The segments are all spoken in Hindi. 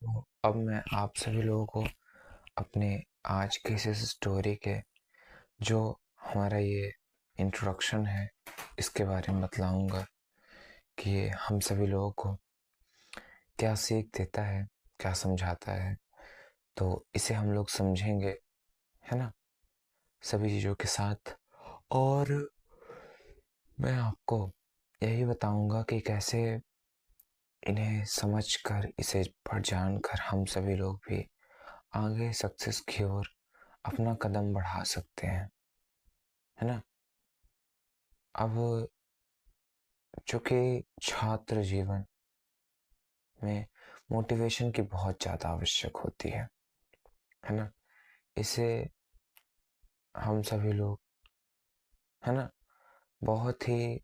तो अब मैं आप सभी लोगों को अपने आज के इस स्टोरी के जो हमारा ये इंट्रोडक्शन है इसके बारे में बतलाऊंगा कि ये हम सभी लोगों को क्या सीख देता है, क्या समझाता है। तो इसे हम लोग समझेंगे, है ना, सभी चीज़ों के साथ। और मैं आपको यही बताऊंगा कि कैसे इन्हें समझकर, इसे पढ़ जानकर हम सभी लोग भी आगे सक्सेस की ओर अपना कदम बढ़ा सकते हैं, है ना। अब चूंकि छात्र जीवन में मोटिवेशन की बहुत ज़्यादा आवश्यक होती है ना। इसे हम सभी लोग, है ना, बहुत ही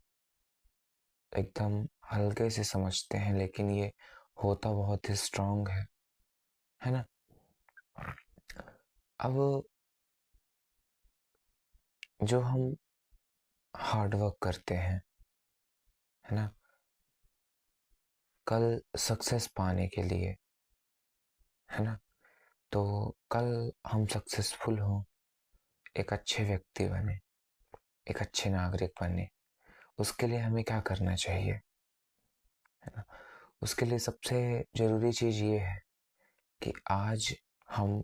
एकदम हल्के से समझते हैं, लेकिन ये होता बहुत ही स्ट्रांग है ना। अब जो हम हार्ड वर्क करते हैं, है ना, कल सक्सेस पाने के लिए, है ना, तो कल हम सक्सेसफुल हों, एक अच्छे व्यक्ति बने, एक अच्छे नागरिक बने, उसके लिए हमें क्या करना चाहिए, है ना। उसके लिए सबसे ज़रूरी चीज़ ये है कि आज हम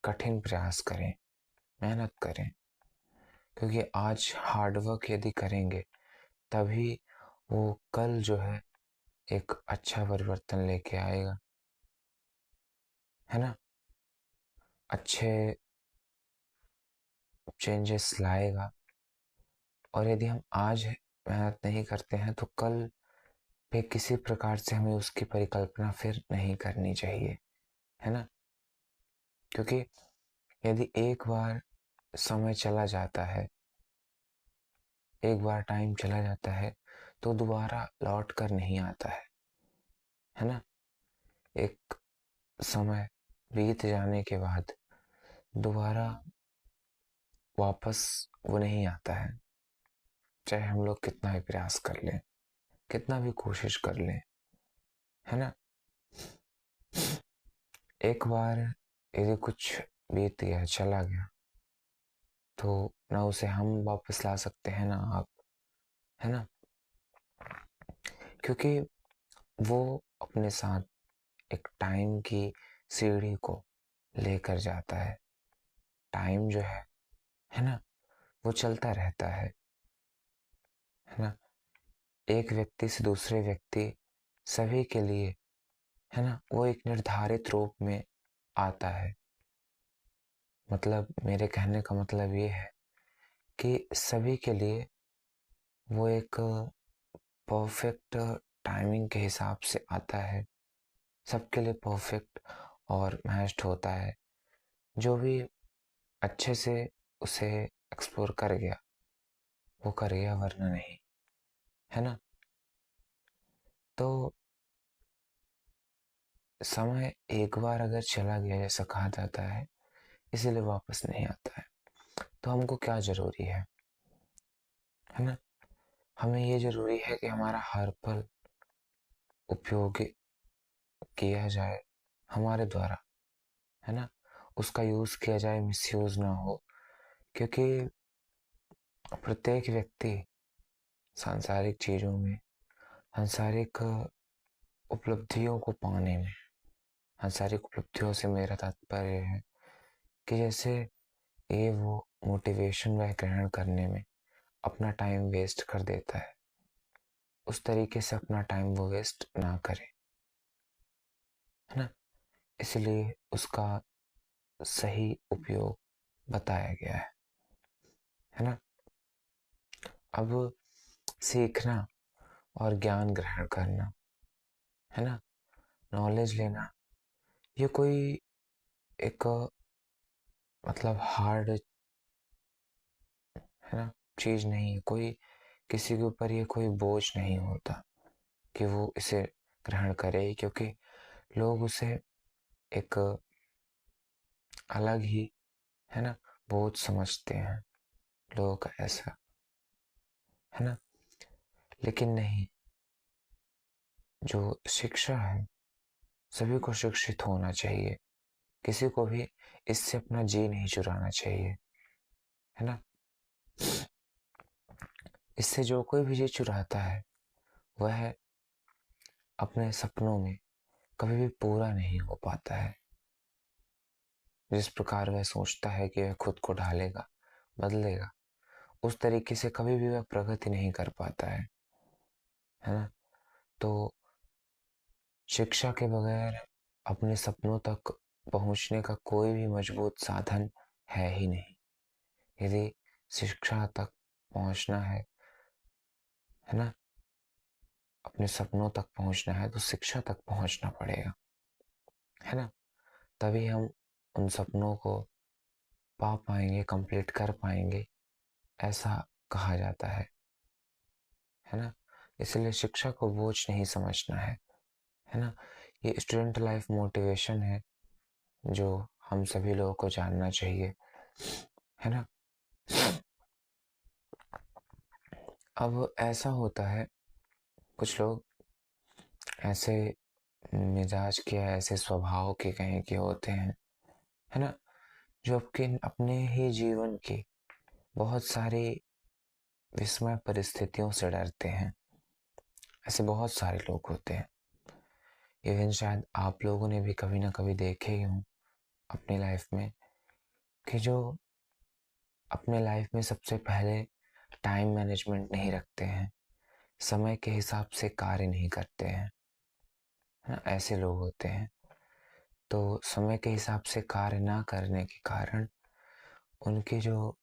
कठिन प्रयास करें, मेहनत करें, क्योंकि आज हार्ड वर्क यदि करेंगे तभी वो कल जो है एक अच्छा परिवर्तन लेके आएगा, है ना, अच्छे चेंजेस लाएगा। और यदि हम आज मेहनत नहीं करते हैं तो कल पे किसी प्रकार से हमें उसकी परिकल्पना फिर नहीं करनी चाहिए, है ना। क्योंकि यदि एक बार समय चला जाता है, एक बार टाइम चला जाता है, तो दोबारा लौट कर नहीं आता है ना। एक समय बीत जाने के बाद दोबारा वापस वो नहीं आता है, चाहे हम लोग कितना भी प्रयास कर लें, कितना भी कोशिश कर लें, है ना। एक बार यदि कुछ बीत गया, चला गया, तो ना उसे हम वापस ला सकते हैं ना आप, है ना। क्योंकि वो अपने साथ एक टाइम की सीढ़ी को लेकर जाता है। टाइम जो है ना, वो चलता रहता है ना। एक व्यक्ति से दूसरे व्यक्ति सभी के लिए, है ना, वो एक निर्धारित रूप में आता है। मतलब मेरे कहने का मतलब ये है कि सभी के लिए वो एक परफेक्ट टाइमिंग के हिसाब से आता है, सबके लिए परफेक्ट और मैच्ड होता है। जो भी अच्छे से उसे एक्सप्लोर कर गया वो कर गया, वरना नहीं, है ना। तो समय एक बार अगर चला गया, जैसा कहा जाता है, इसीलिए वापस नहीं आता है। तो हमको क्या ज़रूरी है ना, हमें ये ज़रूरी है कि हमारा हर पल उपयोग किया जाए हमारे द्वारा, है ना। उसका यूज़ किया जाए, मिसयूज़ ना हो। क्योंकि प्रत्येक व्यक्ति सांसारिक चीज़ों में, सांसारिक उपलब्धियों को पाने में, सांसारिक उपलब्धियों से मेरा तात्पर्य है कि जैसे ये वो मोटिवेशन वह ग्रहण करने में अपना टाइम वेस्ट कर देता है, उस तरीके से अपना टाइम वो वेस्ट ना करे, है ना। इसलिए उसका सही उपयोग बताया गया है ना। अब सीखना और ज्ञान ग्रहण करना, है ना, नॉलेज लेना, ये कोई एक मतलब हार्ड, है ना, चीज़ नहीं है। कोई किसी के ऊपर ये कोई बोझ नहीं होता कि वो इसे ग्रहण करे, क्योंकि लोग उसे एक अलग ही, है ना, बोझ समझते हैं लोगों का, ऐसा, है ना। लेकिन नहीं, जो शिक्षा है, सभी को शिक्षित होना चाहिए, किसी को भी इससे अपना जी नहीं चुराना चाहिए, है ना। इससे जो कोई भी जी चुराता है वह अपने सपनों में कभी भी पूरा नहीं हो पाता है। जिस प्रकार वह सोचता है कि वह खुद को ढालेगा, बदलेगा, उस तरीके से कभी भी वह प्रगति नहीं कर पाता है ना। तो शिक्षा के बगैर अपने सपनों तक पहुंचने का कोई भी मजबूत साधन है ही नहीं। यदि शिक्षा तक पहुंचना है ना, अपने सपनों तक पहुंचना है तो शिक्षा तक पहुंचना पड़ेगा, है ना। तभी हम उन सपनों को पा पाएंगे, कंप्लीट कर पाएंगे, ऐसा कहा जाता है ना। इसलिए शिक्षा को बोझ नहीं समझना है ना। ये स्टूडेंट लाइफ मोटिवेशन है जो हम सभी लोगों को जानना चाहिए, है ना। अब ऐसा होता है, कुछ लोग ऐसे मिजाज के, ऐसे स्वभाव के कहीं के होते हैं, है ना, जो आपके अपने ही जीवन की बहुत सारी विस्मय परिस्थितियों से डरते हैं। ऐसे बहुत सारे लोग होते हैं। इवन शायद आप लोगों ने भी कभी ना कभी देखे ही हों अपनी लाइफ में कि जो अपने लाइफ में सबसे पहले टाइम मैनेजमेंट नहीं रखते हैं, समय के हिसाब से कार्य नहीं करते हैं, है ना। ऐसे लोग होते हैं। तो समय के हिसाब से कार्य ना करने के कारण उनकी जो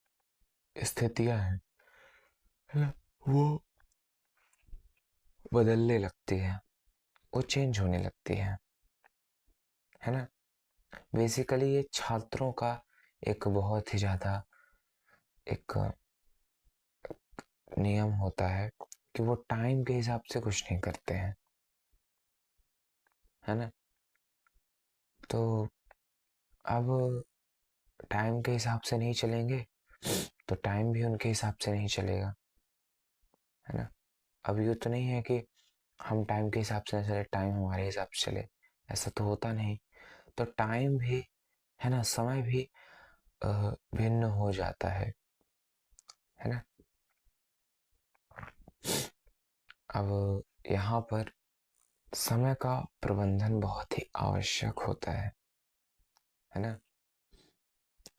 स्थितियां हैं, है ना, वो बदलने लगती है, वो चेंज होने लगती है ना। बेसिकली ये छात्रों का एक बहुत ही ज़्यादा एक नियम होता है कि वो टाइम के हिसाब से कुछ नहीं करते हैं, है ना। तो अब टाइम के हिसाब से नहीं चलेंगे तो टाइम भी उनके हिसाब से नहीं चलेगा, है ना। अब ये तो नहीं है कि हम टाइम के हिसाब से चले, टाइम हमारे हिसाब से चले, ऐसा तो होता नहीं। तो टाइम भी, है ना, समय भी भिन्न हो जाता है ना। अब यहाँ पर समय का प्रबंधन बहुत ही आवश्यक होता है ना।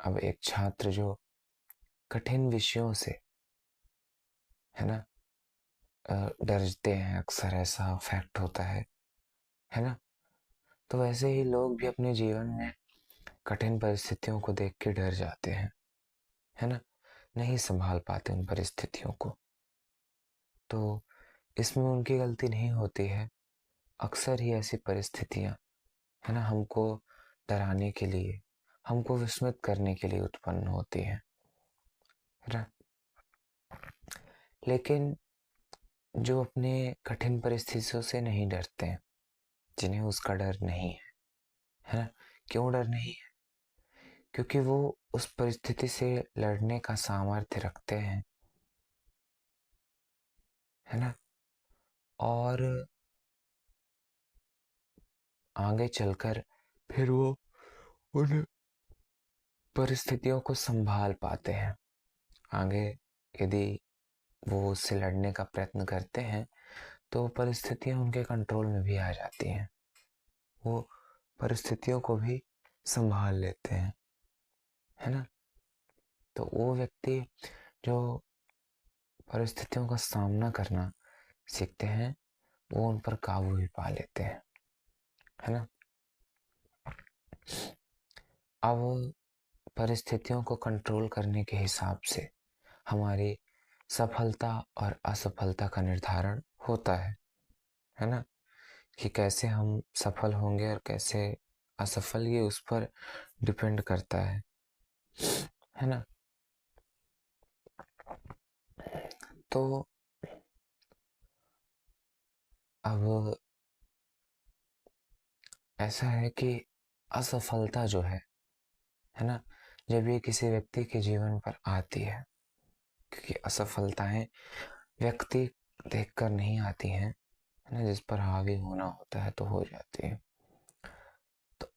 अब एक छात्र जो कठिन विषयों से, है ना, डरते हैं, अक्सर ऐसा फैक्ट होता है ना। तो वैसे ही लोग भी अपने जीवन में कठिन परिस्थितियों को देख के डर जाते हैं, है ना, नहीं संभाल पाते उन परिस्थितियों को। तो इसमें उनकी गलती नहीं होती है। अक्सर ही ऐसी परिस्थितियां, है ना, हमको डराने के लिए, हमको विस्मित करने के लिए उत्पन्न होती है ना। लेकिन जो अपने कठिन परिस्थितियों से नहीं डरते हैं, जिन्हें उसका डर नहीं है ना, क्यों डर नहीं है? क्योंकि वो उस परिस्थिति से लड़ने का सामर्थ्य रखते हैं, है ना। और आगे चलकर फिर वो उन परिस्थितियों को संभाल पाते हैं। आगे यदि वो उससे लड़ने का प्रयत्न करते हैं तो परिस्थितियां उनके कंट्रोल में भी आ जाती हैं, वो परिस्थितियों को भी संभाल लेते हैं, है ना। तो वो व्यक्ति जो परिस्थितियों का सामना करना सीखते हैं वो उन पर काबू भी पा लेते हैं, है ना। अब परिस्थितियों को कंट्रोल करने के हिसाब से हमारी सफलता और असफलता का निर्धारण होता है ना। कि कैसे हम सफल होंगे और कैसे असफल, ये उस पर डिपेंड करता है ना। तो अब ऐसा है कि असफलता जो है ना, जब ये किसी व्यक्ति के जीवन पर आती है, क्योंकि असफलताएं व्यक्ति देखकर नहीं आती हैं, है ना, जिस पर हावी होना होता है तो हो जाती है।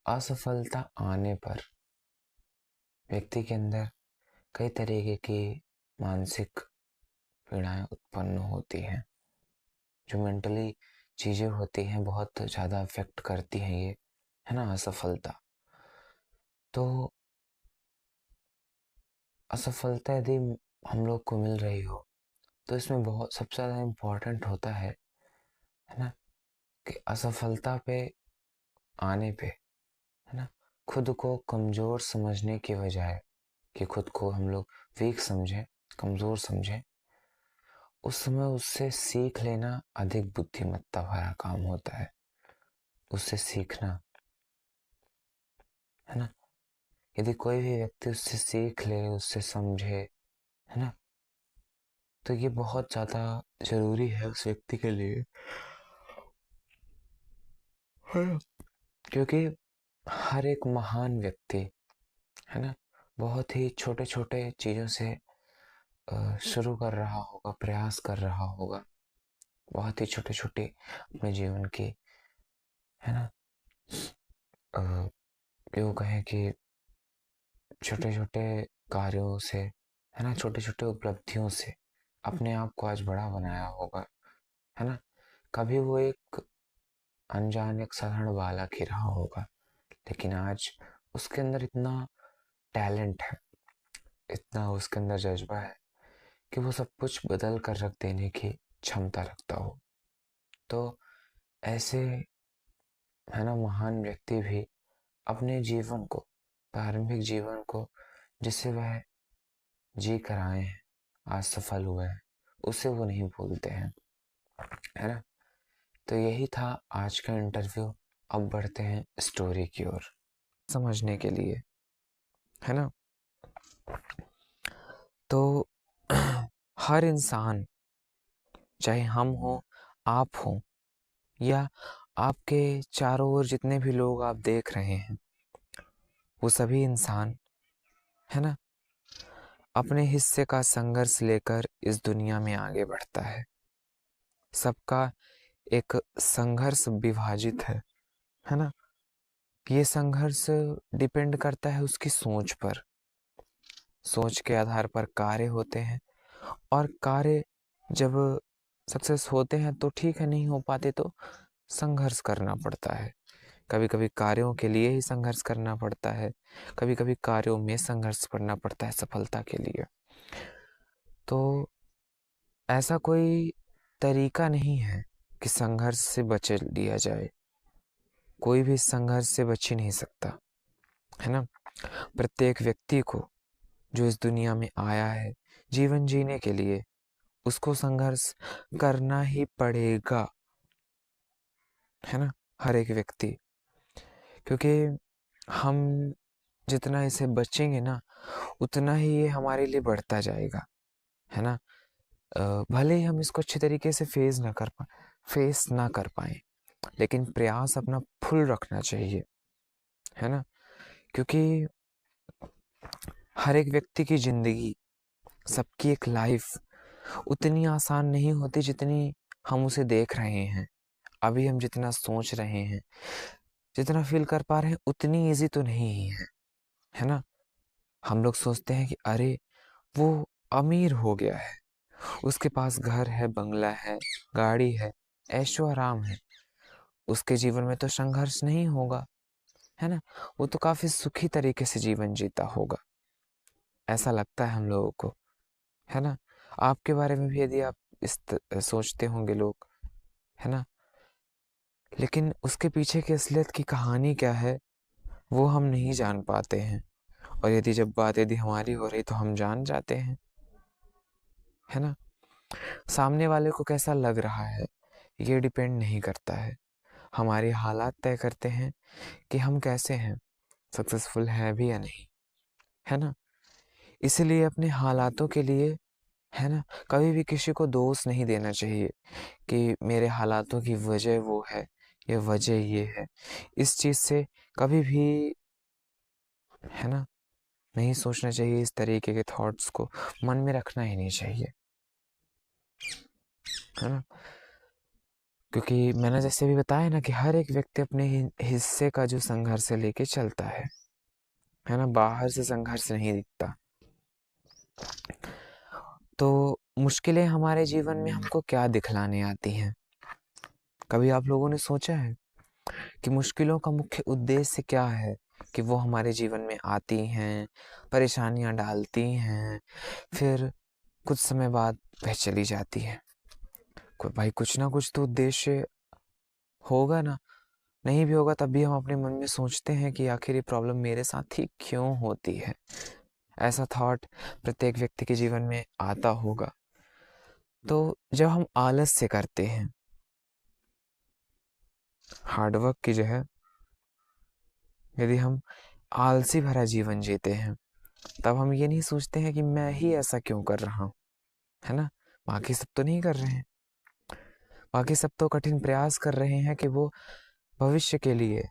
असफलता आने पर व्यक्ति के अंदर कई तरीके की मानसिक पीड़ाएं उत्पन्न होती हैं। जो मेंटली चीज़ें होती हैं बहुत ज़्यादा अफेक्ट करती हैं ये, है ना, असफलता। तो असफलता यदि हम लोग को मिल रही हो तो इसमें बहुत सबसे ज़्यादा इम्पोर्टेंट होता है ना, कि असफलता पे आने पे, है ना, खुद को कमज़ोर समझने के बजाय कि खुद को हम लोग वीक समझें, कमज़ोर समझें, उस समय उससे सीख लेना अधिक बुद्धिमत्ता भरा काम होता है। उससे सीखना, है ना, यदि कोई भी व्यक्ति उससे सीख ले, उससे समझे, है ना, तो ये बहुत ज़्यादा ज़रूरी है उस व्यक्ति के लिए, है ना, क्योंकि हर एक महान व्यक्ति, है ना, बहुत ही छोटे छोटे चीज़ों से शुरू कर रहा होगा, प्रयास कर रहा होगा, बहुत ही छोटे छोटे अपने जीवन की, है ना, यूँ कहें कि छोटे छोटे कार्यों से, है ना, छोटे छोटे उपलब्धियों से अपने आप को आज बड़ा बनाया होगा, है ना। कभी वो एक अनजान, एक साधारण बालक ही रहा होगा, लेकिन आज उसके अंदर इतना टैलेंट है, इतना उसके अंदर जज्बा है कि वो सब कुछ बदल कर रख देने की क्षमता रखता हो। तो ऐसे, है ना, महान व्यक्ति भी अपने जीवन को, प्रारंभिक जीवन को जिससे वह जी कर आए हैं, आज सफल हुए हैं, उसे वो नहीं भूलते हैं, है ना। तो यही था आज का इंटरव्यू। अब बढ़ते हैं स्टोरी की ओर समझने के लिए, है ना। तो हर इंसान, चाहे हम हो, आप हो, या आपके चारों ओर जितने भी लोग आप देख रहे हैं, वो सभी इंसान, है ना, अपने हिस्से का संघर्ष लेकर इस दुनिया में आगे बढ़ता है। सबका एक संघर्ष विभाजित है ना। ये संघर्ष डिपेंड करता है उसकी सोच पर। सोच के आधार पर कार्य होते हैं, और कार्य जब सक्सेस होते हैं तो ठीक है, नहीं हो पाते तो संघर्ष करना पड़ता है। कभी कभी कार्यों के लिए ही संघर्ष करना पड़ता है, कभी कभी कार्यों में संघर्ष करना पड़ता है सफलता के लिए। तो ऐसा कोई तरीका नहीं है कि संघर्ष से बच लिया जाए। कोई भी संघर्ष से बच ही नहीं सकता, है ना। प्रत्येक व्यक्ति को जो इस दुनिया में आया है जीवन जीने के लिए, उसको संघर्ष करना ही पड़ेगा, है ना, हर एक व्यक्ति। क्योंकि हम जितना इसे बचेंगे ना, उतना ही ये हमारे लिए बढ़ता जाएगा, है ना। भले ही हम इसको अच्छे तरीके से फेस ना कर पाए, लेकिन प्रयास अपना फुल रखना चाहिए, है ना। क्योंकि हर एक व्यक्ति की जिंदगी, सबकी एक लाइफ उतनी आसान नहीं होती जितनी हम उसे देख रहे हैं। अभी हम जितना सोच रहे हैं, जितना फील कर पा रहे हैं, उतनी इजी तो नहीं ही है ना। हम लोग सोचते हैं कि अरे वो अमीर हो गया है, उसके पास घर है, बंगला है, गाड़ी है, ऐशो आराम है, उसके जीवन में तो संघर्ष नहीं होगा, है ना, वो तो काफी सुखी तरीके से जीवन जीता होगा, ऐसा लगता है हम लोगों को, है ना। आपके बारे में भी यदि आप सोचते होंगे लोग, है ना, लेकिन उसके पीछे की असलियत की कहानी क्या है वो हम नहीं जान पाते हैं। और यदि हमारी हो रही तो हम जान जाते हैं, है ना। सामने वाले को कैसा लग रहा है ये डिपेंड नहीं करता है, हमारे हालात तय करते हैं कि हम कैसे हैं, सक्सेसफुल हैं भी या नहीं, है ना। इसलिए अपने हालातों के लिए, है ना, कभी भी किसी को दोष नहीं देना चाहिए कि मेरे हालातों की वजह वो है, ये वजह ये है। इस चीज़ से कभी भी, है ना, नहीं सोचना चाहिए, इस तरीके के थॉट्स को मन में रखना ही नहीं चाहिए, है ना। क्योंकि मैंने जैसे भी बताया ना कि हर एक व्यक्ति अपने हिस्से का जो संघर्ष लेके चलता है ना, बाहर से संघर्ष नहीं दिखता। तो मुश्किलें हमारे जीवन में हमको क्या दिखलाने आती हैं? कभी आप लोगों ने सोचा है कि मुश्किलों का मुख्य उद्देश्य क्या है? कि वो हमारे जीवन में आती हैं, परेशानियां डालती हैं, फिर कुछ समय बाद वह चली जाती है। भाई कुछ ना कुछ तो उद्देश्य होगा ना। नहीं भी होगा तब भी हम अपने मन में सोचते हैं कि आखिर ये प्रॉब्लम मेरे साथ ही क्यों होती है। ऐसा थॉट प्रत्येक व्यक्ति के जीवन में आता होगा। तो जब हम आलस से करते हैं, हार्डवर्क की जगह यदि हम आलसी भरा जीवन जीते हैं, तब हम ये नहीं सोचते हैं कि मैं ही ऐसा क्यों कर रहा हूँ, है ना। बाकी सब तो नहीं कर रहे हैं, बाकी सब तो कठिन प्रयास कर रहे हैं कि वो भविष्य के लिए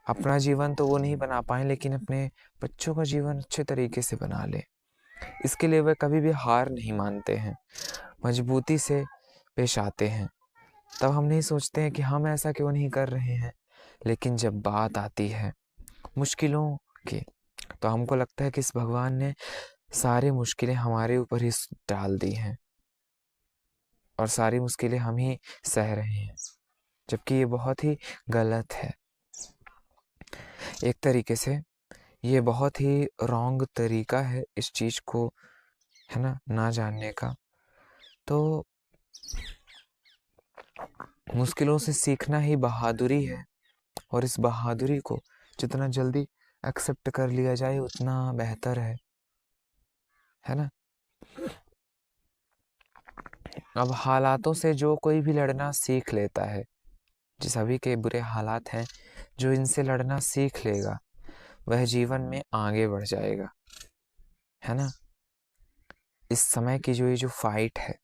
अपना जीवन तो वो नहीं बना पाए, लेकिन अपने बच्चों का जीवन अच्छे तरीके से बना ले। इसके लिए वे कभी भी हार नहीं मानते हैं, मजबूती से पेश आते हैं। तब हम नहीं सोचते हैं कि हम ऐसा क्यों नहीं कर रहे हैं। लेकिन जब बात आती है मुश्किलों की, तो हमको लगता है कि इस भगवान ने सारी मुश्किलें हमारे ऊपर ही डाल दी हैं और सारी मुश्किलें हम ही सह रहे हैं, जबकि ये बहुत ही गलत है। एक तरीके से ये बहुत ही रॉन्ग तरीका है इस चीज़ को, है ना जानने का। तो मुश्किलों से सीखना ही बहादुरी है, और इस बहादुरी को जितना जल्दी एक्सेप्ट कर लिया जाए उतना बेहतर है ना। अब हालातों से जो कोई भी लड़ना सीख लेता है, जिस अभी के बुरे हालात हैं, जो इनसे लड़ना सीख लेगा वह जीवन में आगे बढ़ जाएगा, है ना। इस समय की जो ये जो फाइट है,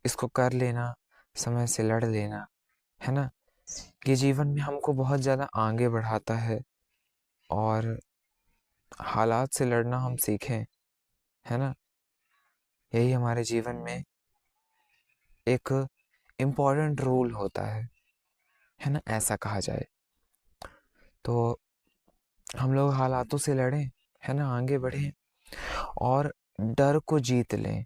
इसको कर लेना, समय से लड़ लेना, है ना, ये जीवन में हमको बहुत ज़्यादा आगे बढ़ाता है। और हालात से लड़ना हम सीखें, है ना, यही हमारे जीवन में एक इम्पॉर्टेंट रोल होता है ना, ऐसा कहा जाए। तो हम लोग हालातों से लड़ें, है ना, आगे बढ़ें और डर को जीत लें,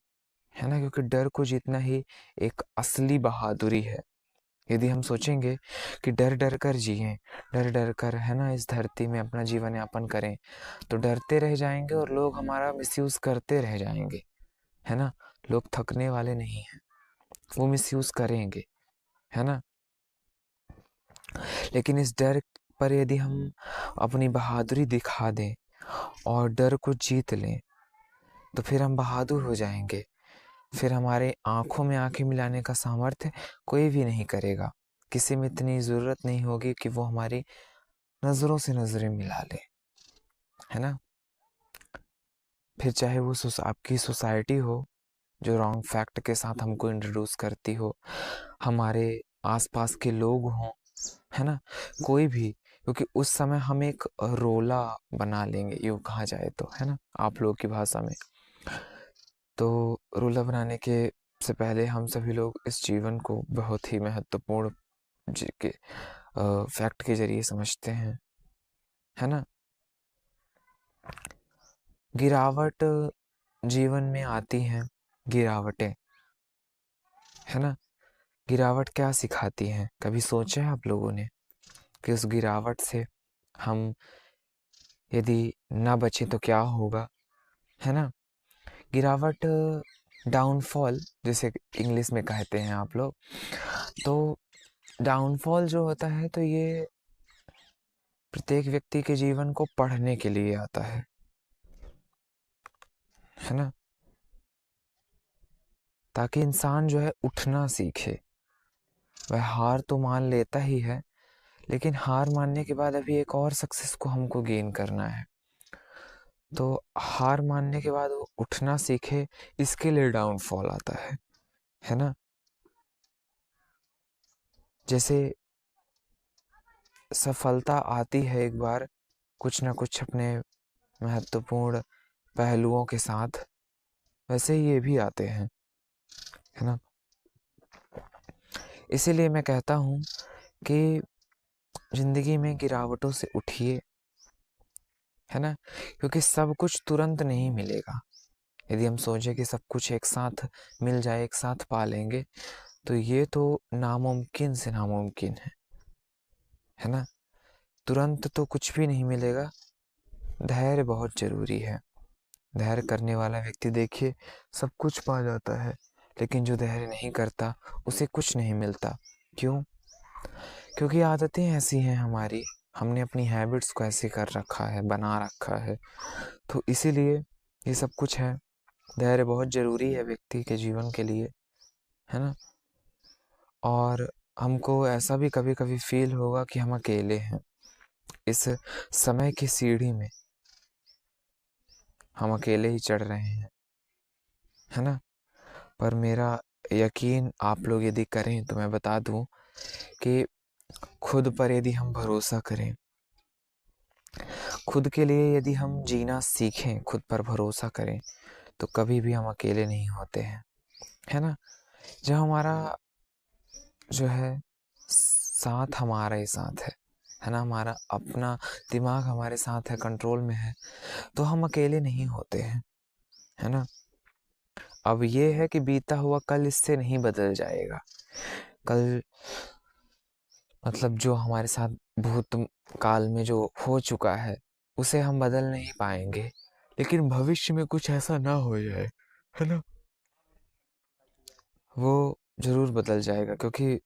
है ना, क्योंकि डर को जीतना ही एक असली बहादुरी है। यदि हम सोचेंगे कि डर डर कर जिएं, डर डर कर, है ना, इस धरती में अपना जीवन यापन करें, तो डरते रह जाएंगे और लोग हमारा मिसयूज़ करते रह जाएंगे, है ना। लोग थकने वाले नहीं हैं, वो मिसयूज़ करेंगे, है ना। लेकिन इस डर पर यदि हम अपनी बहादुरी दिखा दें और डर को जीत लें, तो फिर हम बहादुर हो जाएंगे। फिर हमारे आंखों में आंखें मिलाने का सामर्थ्य कोई भी नहीं करेगा। किसी में इतनी ज़रूरत नहीं होगी कि वो हमारी नज़रों से नज़रें मिला ले, है ना। फिर चाहे वो आपकी सोसाइटी हो जो रॉन्ग फैक्ट के साथ हमको इंट्रोड्यूस करती हो, हमारे आसपास के लोग हों, है ना, कोई भी, क्योंकि उस समय हम एक रोला बना लेंगे, यूँ कहा जाए तो, है ना, आप लोगों की भाषा में। तो रोला बनाने के से पहले हम सभी लोग इस जीवन को बहुत ही महत्वपूर्ण के फैक्ट के जरिए समझते हैं, है ना। गिरावट जीवन में आती हैं, गिरावटें, है ना। गिरावट क्या सिखाती हैं? कभी सोचा है आप लोगों ने कि उस गिरावट से हम यदि ना बचे तो क्या होगा, है ना। गिरावट, डाउनफॉल जिसे इंग्लिश में कहते हैं आप लोग, तो डाउनफॉल जो होता है तो ये प्रत्येक व्यक्ति के जीवन को पढ़ने के लिए आता है ना, ताकि इंसान जो है उठना सीखे। वह हार तो मान लेता ही है, लेकिन हार मानने के बाद अभी एक और सक्सेस को हमको गेन करना है। तो हार मानने के बाद वो उठना सीखे, इसके लिए डाउनफॉल आता है ना। जैसे सफलता आती है एक बार कुछ ना कुछ अपने महत्वपूर्ण पहलुओं के साथ, वैसे ही ये भी आते हैं, है ना। इसीलिए मैं कहता हूँ कि ज़िंदगी में गिरावटों से उठिए, है ना? क्योंकि सब कुछ तुरंत नहीं मिलेगा। यदि हम सोचें कि सब कुछ एक साथ मिल जाए, एक साथ पा लेंगे, तो ये तो नामुमकिन से नामुमकिन है ना? तुरंत तो कुछ भी नहीं मिलेगा। धैर्य बहुत ज़रूरी है। धैर्य करने वाला व्यक्ति देखिए सब कुछ पा जाता है, लेकिन जो धैर्य नहीं करता उसे कुछ नहीं मिलता। क्यों? क्योंकि आदतें ऐसी हैं हमारी, हमने अपनी हैबिट्स को ऐसे कर रखा है, बना रखा है, तो इसीलिए ये सब कुछ है। धैर्य बहुत ज़रूरी है व्यक्ति के जीवन के लिए, है ना? और हमको ऐसा भी कभी-कभी फ़ील होगा कि हम अकेले हैं। इस समय की सीढ़ी में हम अकेले ही चढ़ रहे हैं, है ना? पर मेरा यकीन आप लोग यदि करें तो मैं बता दूँ कि खुद पर यदि हम भरोसा करें, खुद के लिए यदि हम जीना सीखें, खुद पर भरोसा करें, तो कभी भी हम अकेले नहीं होते हैं, है ना? जब हमारा जो है साथ हमारे साथ है ना? हमारा अपना दिमाग हमारे साथ है, कंट्रोल में है, तो हम अकेले नहीं होते हैं, है ना? अब ये है कि बीता हुआ कल इससे नहीं बदल जाएगा। कल मतलब जो हमारे साथ भूतकाल में जो हो चुका है, उसे हम बदल नहीं पाएँगे, लेकिन भविष्य में कुछ ऐसा ना हो जाए, है ना? वो ज़रूर बदल जाएगा क्योंकि